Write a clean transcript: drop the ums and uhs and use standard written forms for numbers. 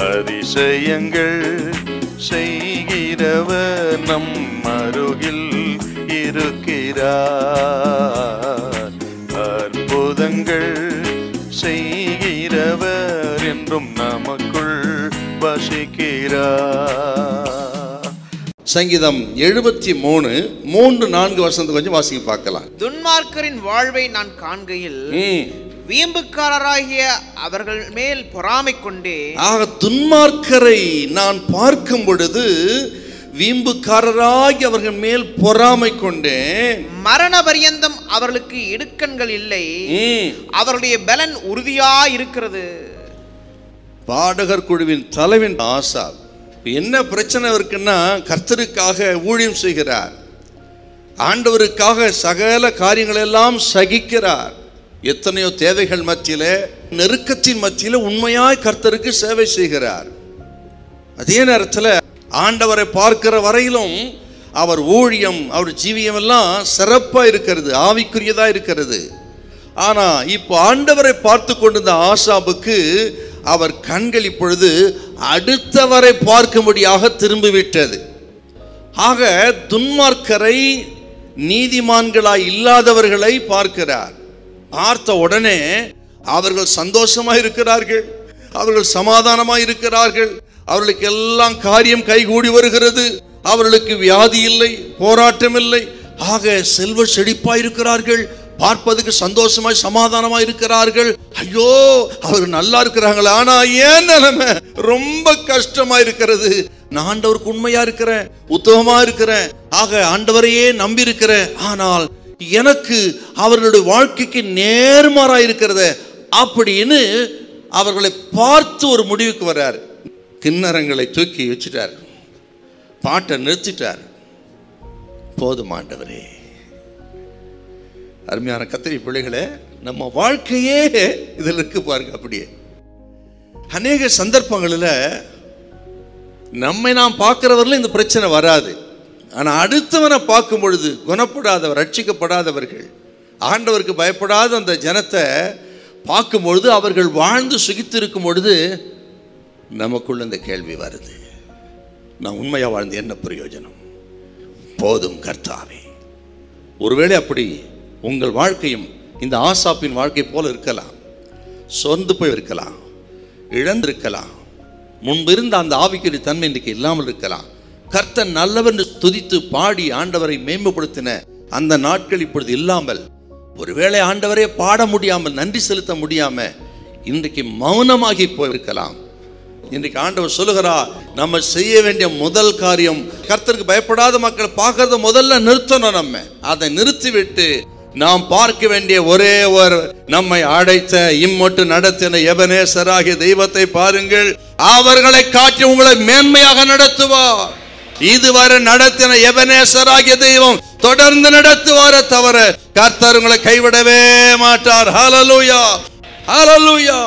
அதிசயங்கள் செய்கிறவர் நம் அருகில் இருக்கிறார். அற்புதங்கள் செய்கிறவர் என்றும் நமக்குள் வசிக்கிறார். சங்கீதம் 73 3-4 வசனத்தை கொஞ்சம் வாசிக்க பார்க்கலாம். துன்மார்க்கரின் வாழ்வை நான் காண்கையில் வீம்புக்காரராகிய அவர்கள் மேல் பொறாமை கொண்டே. ஆக துன்மார்க்கரை நான் பார்க்கும் பொழுது வீம்புக்காரராகி அவர்கள் மேல் பொறாமை கொண்டேன். மரண பரியந்தம் அவர்களுக்கு இடுக்கண்கள் இல்லை, அவருடைய பலன் உறுதியா இருக்கிறது. பாடகர் குழுவின் தலைவன் ஆசாப் என்ன பிரச்சனை இருக்குன்னா, கர்த்தருக்காக ஊழியம் செய்கிறார், ஆண்டவருக்காக சகல காரியங்கள் எல்லாம் சகிக்கிறார். எத்தனையோ தேவைகள் மத்தியில, நெருக்கத்தின் மத்தியில உண்மையாய் கர்த்தருக்கு சேவை செய்கிறார். அதே நேரத்தில் ஆண்டவரை பார்க்கிற வரையிலும் அவர் ஊழியம், அவர் ஜீவியம் எல்லாம் சிறப்பா இருக்கிறது, ஆவிக்குரியதா இருக்கிறது. ஆனா இப்போ ஆண்டவரை பார்த்து கொண்டிருந்த ஆசாபுக்கு அவர் கண்கள் இப்பொழுது அடுத்தவரை பார்க்கும்படியாக திரும்பிவிட்டது. ஆக துன்மார்க்கரை, நீதிமான்களாய் இல்லாதவர்களை பார்க்கிறார். பார்த்த உடனே அவர்கள் சந்தோஷமாக இருக்கிறார்கள், அவர்கள் சமாதானமாக இருக்கிறார்கள், அவர்களுக்கு எல்லாம் காரியம் கைகூடி வருகிறது, அவர்களுக்கு வியாதி இல்லை, போராட்டம் இல்லை. ஆக செல்வ செழிப்பாய் இருக்கிறார்கள், பார்ப்பதுக்கு சந்தோஷமாய் சமாதானமாய் இருக்கிறார்கள். ஐயோ அவர்கள் நல்லா இருக்கிறாங்களா, ஆனா ஏன் நிலைமை ரொம்ப கஷ்டமா இருக்கிறது. நான் ஆண்டவருக்கு உண்மையா இருக்கிறேன், உத்தமமா இருக்கிறேன், ஆக ஆண்டவரையே நம்பி இருக்கிறேன், ஆனால் எனக்கு அவர்களுடைய வாழ்க்கைக்கு நேர்மாறா இருக்கிறத அப்படின்னு அவர்களை பார்த்து ஒரு முடிவுக்கு வர்றார். கிண்ணறங்களை தூக்கி வச்சுட்டார், பாட்டை நிறுத்திட்டார். போதும் ஆண்டவரே. அருமையான கர்த்தருடைய பிள்ளைகளே, நம்ம வாழ்க்கையே இதில் இருக்கு பாருங்க. அப்படியே அநேக சந்தர்ப்பங்களில் நம்மை நாம் பார்க்கிறவர்களும் இந்த பிரச்சனை வராது. ஆனால் அடுத்தவனை பார்க்கும் பொழுது குணப்படாதவர், ரட்சிக்கப்படாதவர்கள், ஆண்டவருக்கு பயப்படாத அந்த ஜனத்தை பார்க்கும் பொழுது, அவர்கள் வாழ்ந்து சுகித்து இருக்கும் பொழுது நமக்குள்ள இந்த கேள்வி வருது, நான் உண்மையா வாழ்ந்து என்ன பிரயோஜனம்? போதும் கர்த்தாவே. ஒருவேளை அப்படி உங்கள் வாழ்க்கையும் இந்த ஆசாப்பின் வாழ்க்கை போல இருக்கலாம். சொர்ந்து போய் இருக்கலாம், இழந்திருக்கலாம், முன்பிருந்த அந்த ஆவிக்குரிய தன்மை இன்றைக்கு இல்லாமல் இருக்கலாம். கர்த்தர் நல்லவர் என்று துதித்து பாடி ஆண்டவரை மேம்படுத்தின அந்த நாட்கள் இப்பொழுது இல்லாமல், ஒருவேளை ஆண்டவரே பாட முடியாமல், நன்றி செலுத்த முடியாம இன்றைக்கு மௌனமாகி போயிருக்கலாம். இன்றைக்கு ஆண்டவர் சொல்லுகிறார், நம்ம செய்ய வேண்டிய முதல் காரியம், கர்த்தருக்கு பயப்படாத மக்களை பார்க்கறத முதல்ல நிறுத்தணும். நம்ம அதை நிறுத்திவிட்டு நாம் பார்க்க வேண்டிய ஒரே ஒரு, நம்மை அழைத்த இம்மட்டும் நடத்தின எபனேசராகிய தெய்வத்தை பாருங்கள். அவர்களை காட்டி உங்களை மேன்மையாக நடத்துவார். இதுவரை நடத்தின எபனேசராகிய தெய்வம் தொடர்ந்து நடத்துவார தவிர கர்த்தர் உங்களை கைவிடவே மாட்டார். ஹல்லேலூயா, ஹல்லேலூயா.